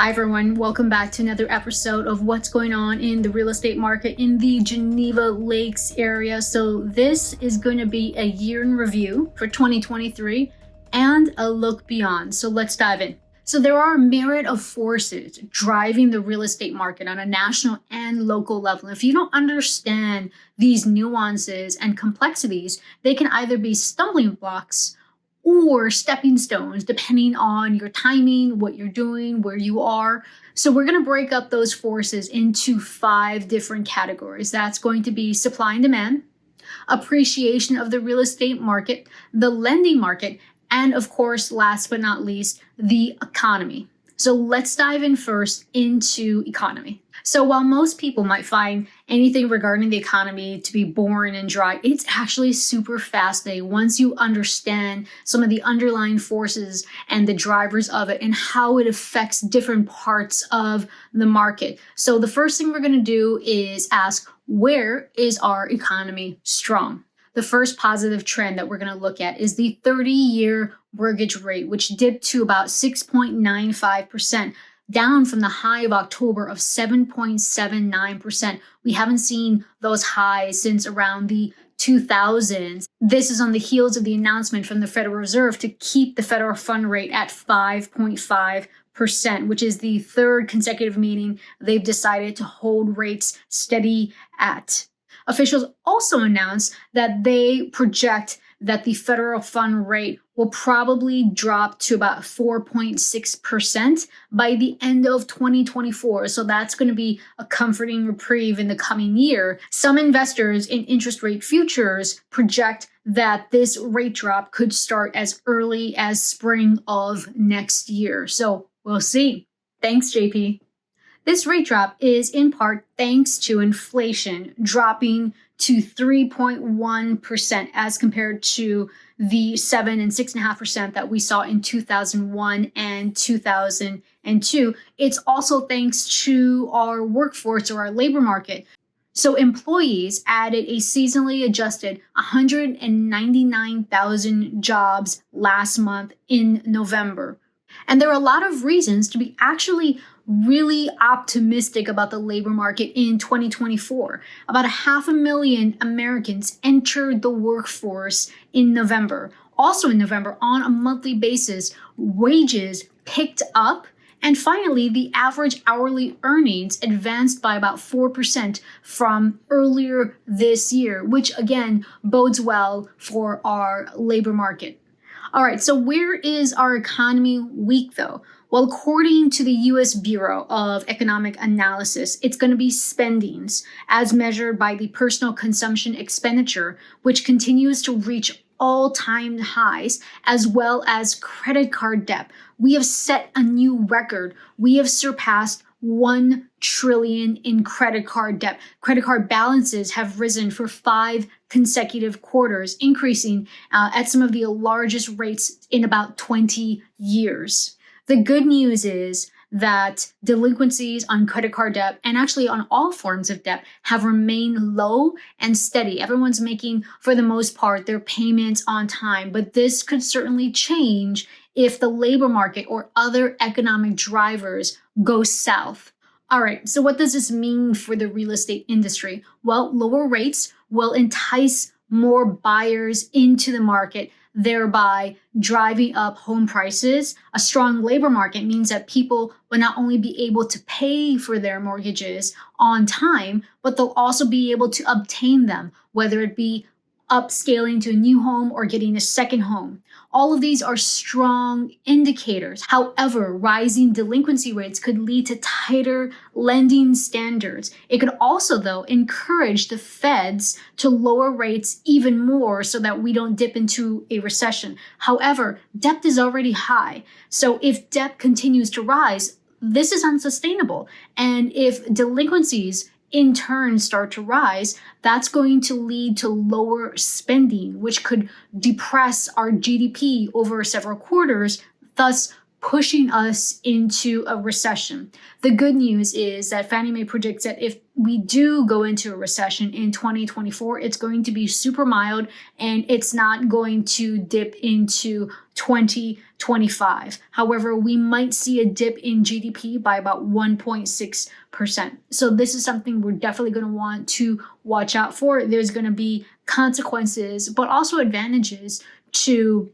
Hi everyone, welcome back to another episode of what's going on in the real estate market in the Geneva Lakes area. So this is going to be a year in review for 2023 and a look beyond. So let's dive in. So there are a myriad of forces driving the real estate market on a national and local level. If you don't understand these nuances and complexities, they can either be stumbling blocks or stepping stones, depending on your timing, what you're doing, where you are. So we're going to break up those forces into 5 different categories. That's going to be supply and demand, appreciation of the real estate market, the lending market, and of course, last but not least, the economy. So let's dive in first into economy. So while most people might find anything regarding the economy to be boring and dry, it's actually super fascinating once you understand some of the underlying forces and the drivers of it and how it affects different parts of the market. So the first thing we're going to do is ask, where is our economy strong? The first positive trend that we're going to look at is the 30-year mortgage rate, which dipped to about 6.95%. Down from the high of October of 7.79%. We haven't seen those highs since around the 2000s. This is on the heels of the announcement from the Federal Reserve to keep the federal fund rate at 5.5%, which is the third consecutive meeting they've decided to hold rates steady at. Officials also announced that they project that the federal fund rate will probably drop to about 4.6% by the end of 2024. So that's going to be a comforting reprieve in the coming year. Some investors in interest rate futures project that this rate drop could start as early as spring of next year. So we'll see. Thanks, JP. This rate drop is in part thanks to inflation dropping to 3.1% as compared to the 7 and 6.5% that we saw in 2001 and 2002. It's also thanks to our workforce or our labor market. So employees added a seasonally adjusted 199,000 jobs last month in November. And there are a lot of reasons to be actually really optimistic about the labor market in 2024. About 500,000 Americans entered the workforce in November. Also in November, on a monthly basis, wages picked up. And finally, the average hourly earnings advanced by about 4% from earlier this year, which again bodes well for our labor market. All right, so where is our economy weak though? Well, according to the U.S. Bureau of Economic Analysis, it's going to be spendings as measured by the personal consumption expenditure, which continues to reach all-time highs, as well as credit card debt. We have set a new record. We have surpassed 1 trillion in credit card debt. Credit card balances have risen for 5 consecutive quarters, increasing at some of the largest rates in about 20 years. The good news is that delinquencies on credit card debt and actually on all forms of debt have remained low and steady. Everyone's making, for the most part, their payments on time, but this could certainly change if the labor market or other economic drivers go south. All right, so what does this mean for the real estate industry? Well, lower rates will entice more buyers into the market, thereby driving up home prices. A strong labor market means that people will not only be able to pay for their mortgages on time, but they'll also be able to obtain them, whether it be upscaling to a new home or getting a second home. All of these are strong indicators. However, rising delinquency rates could lead to tighter lending standards. It could also, though, encourage the feds to lower rates even more so that we don't dip into a recession. However, debt is already high. So if debt continues to rise, this is unsustainable. And if delinquencies in turn start to rise, that's going to lead to lower spending, which could depress our GDP over several quarters, thus pushing us into a recession. The good news is that Fannie Mae predicts that if we do go into a recession in 2024, it's going to be super mild and it's not going to dip into 2025. However, we might see a dip in GDP by about 1.6%. So this is something we're definitely going to want to watch out for. There's going to be consequences, but also advantages to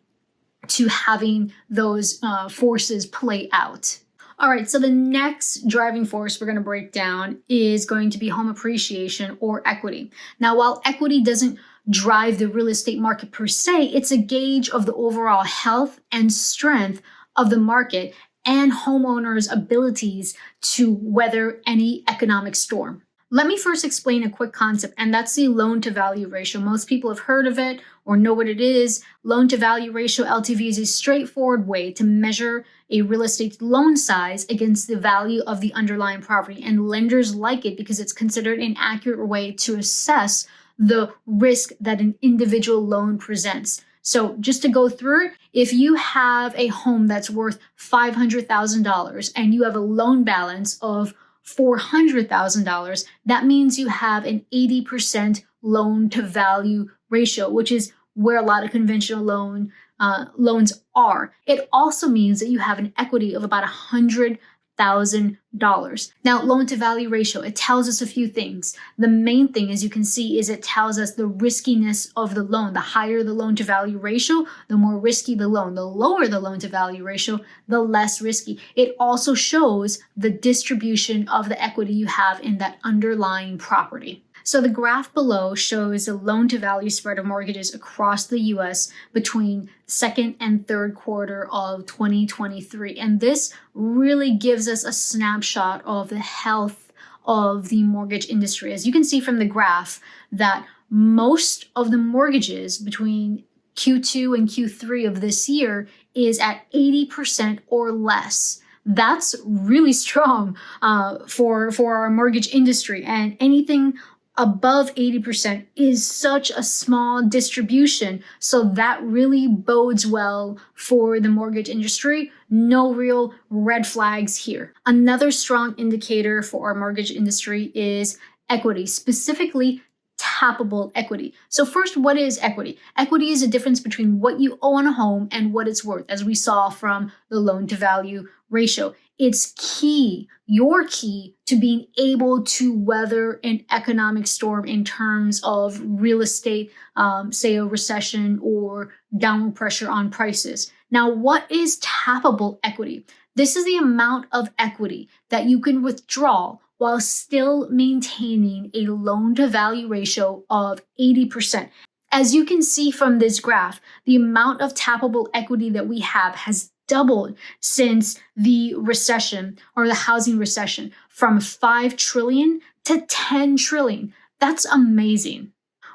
having those forces play out. All right, so the next driving force we're going to break down is going to be home appreciation or equity. Now, while equity doesn't drive the real estate market per se, it's a gauge of the overall health and strength of the market and homeowners' abilities to weather any economic storm. Let me first explain a quick concept, and that's the loan to value ratio. Most people have heard of it or know what it is. Loan to value ratio, LTV, is a straightforward way to measure a real estate loan size against the value of the underlying property. And lenders like it because it's considered an accurate way to assess the risk that an individual loan presents. So just to go through it, if you have a home that's worth $500,000 and you have a loan balance of $400,000, that means you have an 80% loan to value ratio, which is where a lot of conventional loans are. It also means that you have an equity of about $100,000. Now, loan to value ratio, it tells us a few things. The main thing, as you can see, is it tells us the riskiness of the loan. The higher the loan to value ratio, the more risky the loan. The lower the loan to value ratio, the less risky. It also shows the distribution of the equity you have in that underlying property. So the graph below shows the loan to value spread of mortgages across the US between second and third quarter of 2023. And this really gives us a snapshot of the health of the mortgage industry. As you can see from the graph, that most of the mortgages between Q2 and Q3 of this year is at 80% or less. That's really strong for our mortgage industry, and anything above 80% is such a small distribution. So that really bodes well for the mortgage industry. No real red flags here. Another strong indicator for our mortgage industry is equity, specifically tappable equity. So first, what is equity? Equity is a difference between what you owe on a home and what it's worth, as we saw from the loan to value ratio. It's key, your key, to being able to weather an economic storm in terms of real estate, say a recession or downward pressure on prices. Now, what is tappable equity? This is the amount of equity that you can withdraw while still maintaining a loan to value ratio of 80%. As you can see from this graph, the amount of tappable equity that we have has doubled since the recession or the housing recession, from 5 trillion to 10 trillion. That's amazing.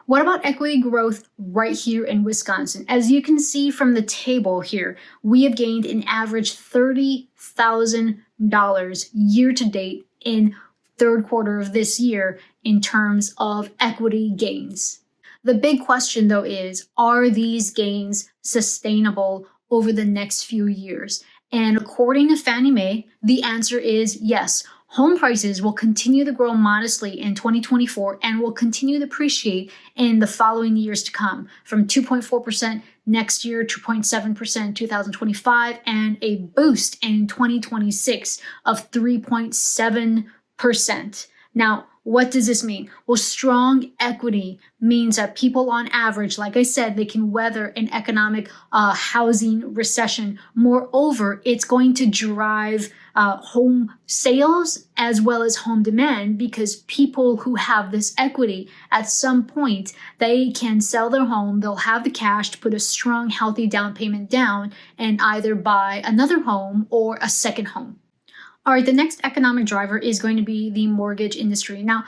What about equity growth right here in Wisconsin? As you can see from the table here, we have gained an average $30,000 year to date in third quarter of this year in terms of equity gains. The big question, though, is, are these gains sustainable over the next few years? And according to Fannie Mae, the answer is yes. Home prices will continue to grow modestly in 2024 and will continue to appreciate in the following years to come, from 2.4% next year, 2.7% in 2025, and a boost in 2026 of 3.7%. Now, what does this mean? Well, strong equity means that people on average, like I said, they can weather an economic housing recession. Moreover, it's going to drive home sales as well as home demand, because people who have this equity, at some point, they can sell their home, they'll have the cash to put a strong, healthy down payment down and either buy another home or a second home. All right, the next economic driver is going to be the mortgage industry. Now,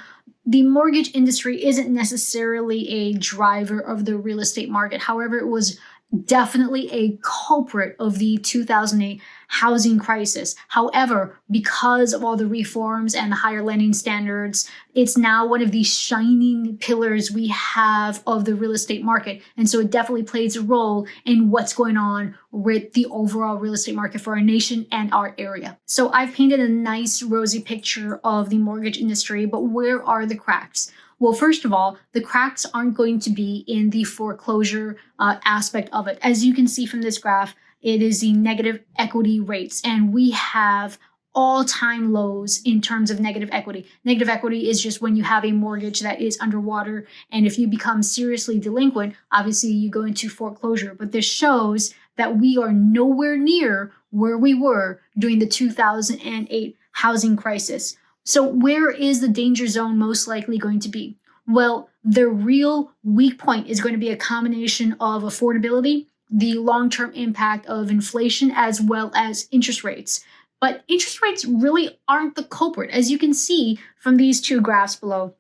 the mortgage industry isn't necessarily a driver of the real estate market. However, it was definitely a culprit of the 2008 housing crisis. However, because of all the reforms and the higher lending standards, it's now one of the shining pillars we have of the real estate market. And so it definitely plays a role in what's going on with the overall real estate market for our nation and our area. So I've painted a nice rosy picture of the mortgage industry, but where are the cracks? Well, first of all, the cracks aren't going to be in the foreclosure aspect of it. As you can see from this graph, it is the negative equity rates, and we have all-time lows in terms of negative equity. Negative equity is just when you have a mortgage that is underwater, and if you become seriously delinquent, obviously you go into foreclosure. But this shows that we are nowhere near where we were during the 2008 housing crisis. So where is the danger zone most likely going to be? Well, the real weak point is going to be a combination of affordability, the long-term impact of inflation, as well as interest rates. But interest rates really aren't the culprit. As you can see from these two graphs below,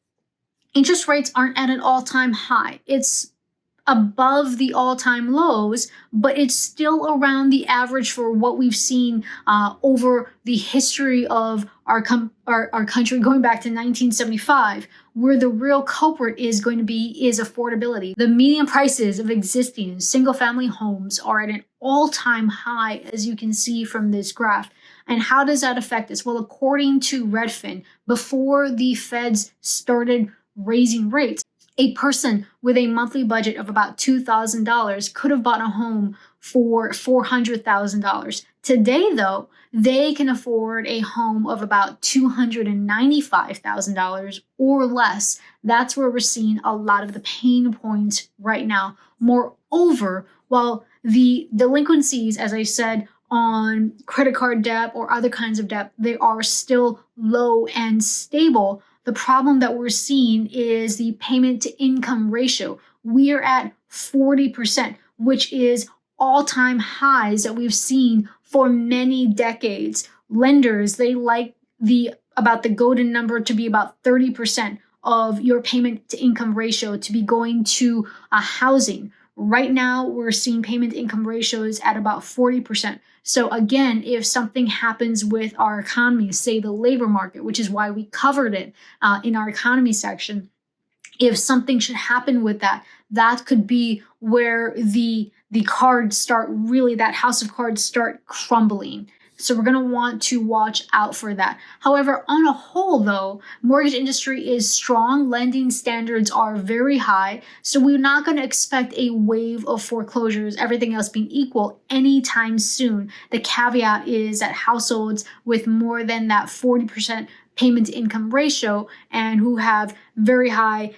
interest rates aren't at an all-time high. It's above the all-time lows, but it's still around the average for what we've seen over the history of our country going back to 1975. Where the real culprit is going to be is affordability. The median prices of existing single-family homes are at an all-time high, as you can see from this graph. And how does that affect us? Well, according to Redfin, before the Feds started raising rates, a person with a monthly budget of about $2,000 could have bought a home for $400,000. Today, though, they can afford a home of about $295,000 or less. That's where we're seeing a lot of the pain points right now. Moreover, while the delinquencies, as I said, on credit card debt or other kinds of debt, they are still low and stable. The problem that we're seeing is the payment to income ratio. We are at 40%, which is all-time highs that we've seen for many decades. Lenders, they like the golden number to be about 30% of your payment to income ratio to be going to housing. Right now, we're seeing payment to income ratios at about 40%. So again, if something happens with our economy, say the labor market, which is why we covered it in our economy section, if something should happen with that, that could be where the cards start really, that house of cards start crumbling. So we're going to want to watch out for that. However, on a whole, though, mortgage industry is strong. Lending standards are very high. So we're not going to expect a wave of foreclosures, everything else being equal, anytime soon. The caveat is that households with more than that 40% payment to income ratio and who have very high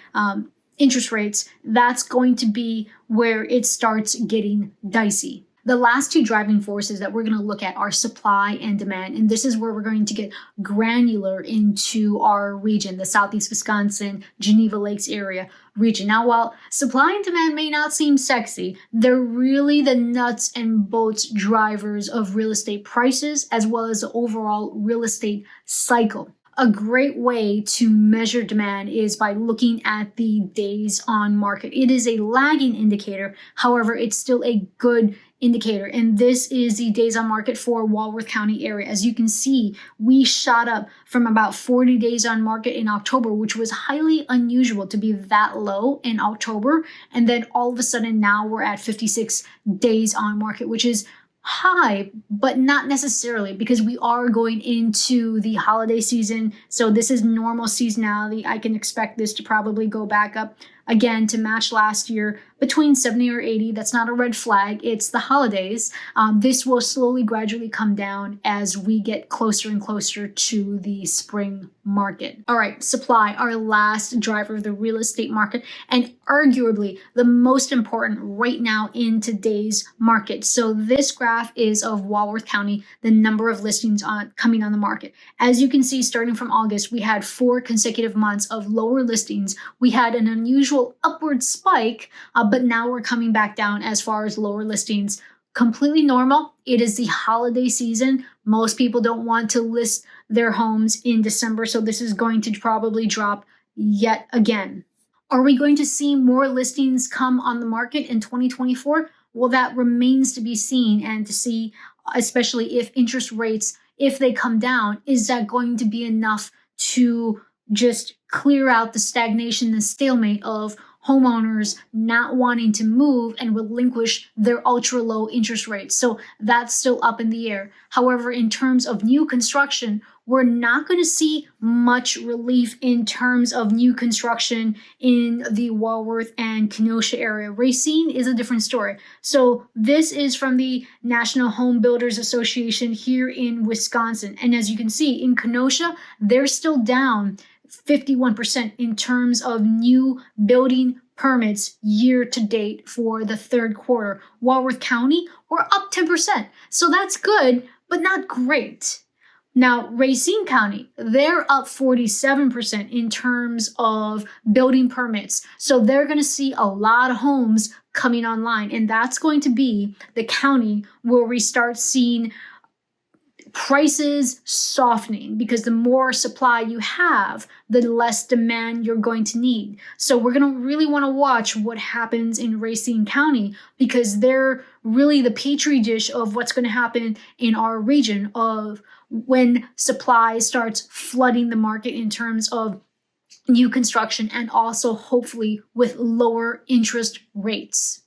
interest rates, that's going to be where it starts getting dicey. The last two driving forces that we're going to look at are supply and demand. And this is where we're going to get granular into our region, the Southeast Wisconsin, Geneva Lakes area region. Now, while supply and demand may not seem sexy, they're really the nuts and bolts drivers of real estate prices as well as the overall real estate cycle. A great way to measure demand is by looking at the days on market. It is a lagging indicator. However, it's still a good indicator. And this is the days on market for Walworth County area. As you can see, we shot up from about 40 days on market in October, which was highly unusual to be that low in October. And then all of a sudden now we're at 56 days on market, which is high, but not necessarily, because we are going into the holiday season. So this is normal seasonality. I can expect this to probably go back up again to match last year between 70 or 80. That's not a red flag. It's the holidays. This will slowly, gradually come down as we get closer and closer to the spring market. All right, supply, our last driver of the real estate market, and arguably the most important right now in today's market. So this graph is of Walworth County, the number of listings coming on the market. As you can see, starting from August, we had 4 consecutive months of lower listings. We had an unusual upward spike, but now we're coming back down as far as lower listings. Completely normal. It is the holiday season. Most people don't want to list their homes in December, so this is going to probably drop yet again. Are we going to see more listings come on the market in 2024? Well, that remains to be seen, and to see especially if interest rates, if they come down, is that going to be enough to just clear out the stagnation, the stalemate of homeowners not wanting to move and relinquish their ultra low interest rates? So that's still up in the air. However, in terms of new construction, we're not going to see much relief in terms of new construction in the Walworth and Kenosha area. Racine is a different story. So this is from the National Home Builders Association here in Wisconsin. And as you can see, in Kenosha, they're still down 51% in terms of new building permits year to date for the third quarter. Walworth County, we're up 10%. So that's good, but not great. Now, Racine County, they're up 47% in terms of building permits. So they're going to see a lot of homes coming online. And that's going to be the county where we start seeing prices softening, because the more supply you have, the less demand you're going to need. So we're going to really want to watch what happens in Racine County, because they're really the petri dish of what's going to happen in our region of when supply starts flooding the market in terms of new construction, and also hopefully with lower interest rates.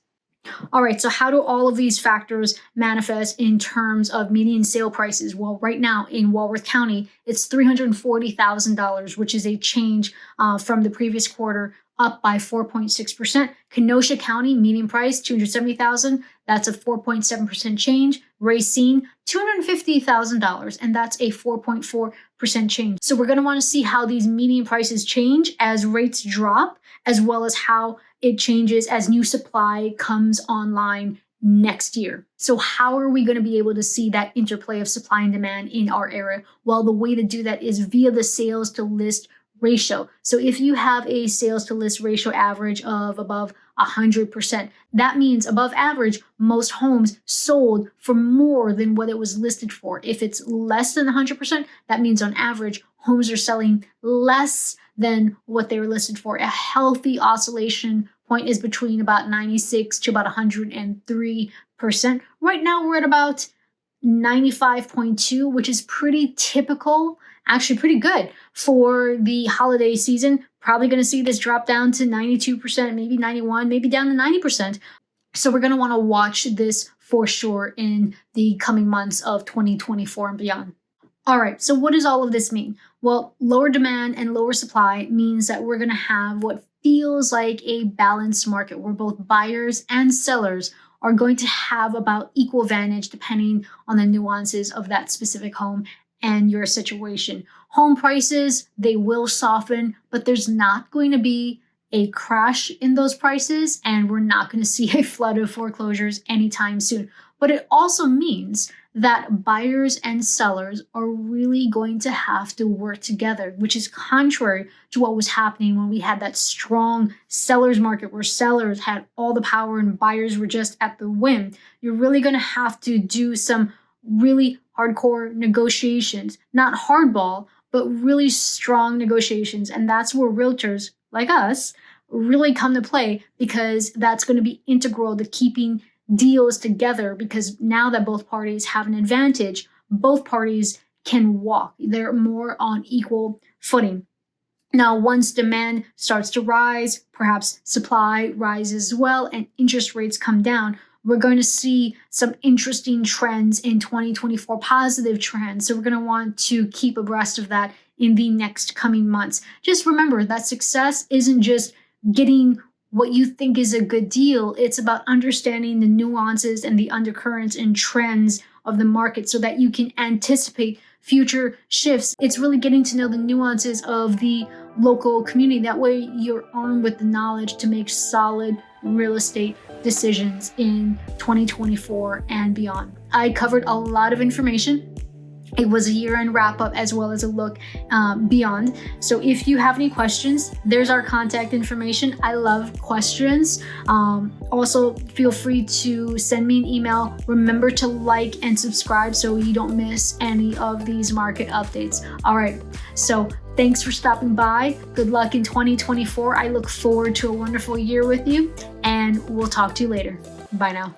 All right, so how do all of these factors manifest in terms of median sale prices? Well, right now in Walworth County, it's $340,000, which is a change from the previous quarter, up by 4.6%. Kenosha County, median price, $270,000. That's a 4.7% change. Racine, $250,000, and that's a 4.4% change. So we're going to want to see how these median prices change as rates drop, as well as how it changes as new supply comes online next year. So how are we going to be able to see that interplay of supply and demand in our area? Well, the way to do that is via the sales to list ratio. So if you have a sales to list ratio average of above 100%, that means above average, most homes sold for more than what it was listed for. If it's less than 100%, that means on average, homes are selling less than what they were listed for. A healthy oscillation point is between about 96 to about 103%. Right now, we're at about 95.2, which is pretty typical, actually pretty good for the holiday season. Probably going to see this drop down to 92%, maybe 91, maybe down to 90%. So we're going to want to watch this for sure in the coming months of 2024 and beyond. All right, so what does all of this mean? Well, lower demand and lower supply means that we're going to have what feels like a balanced market where both buyers and sellers are going to have about equal advantage depending on the nuances of that specific home and your situation. Home prices, they will soften, but there's not going to be a crash in those prices, and we're not going to see a flood of foreclosures anytime soon. But it also means that buyers and sellers are really going to have to work together, which is contrary to what was happening when we had that strong sellers market where sellers had all the power and buyers were just at the whim. You're really going to have to do some really hardcore negotiations, not hardball, but really strong negotiations. And that's where realtors like us really come to play, because that's going to be integral to keeping deals together, because now that both parties have an advantage, both parties can walk. They're more on equal footing. Now, once demand starts to rise, perhaps supply rises as well, and interest rates come down, we're going to see some interesting trends in 2024, positive trends. So we're going to want to keep abreast of that in the next coming months. Just remember that success isn't just getting what you think is a good deal. It's about understanding the nuances and the undercurrents and trends of the market so that you can anticipate future shifts. It's really getting to know the nuances of the local community. That way you're armed with the knowledge to make solid real estate decisions in 2024 and beyond. I covered a lot of information. It was a year-end wrap-up as well as a look beyond. So if you have any questions, there's our contact information. I love questions. Also, feel free to send me an email. Remember to like and subscribe so you don't miss any of these market updates. All right, so thanks for stopping by. Good luck in 2024. I look forward to a wonderful year with you, and we'll talk to you later. Bye now.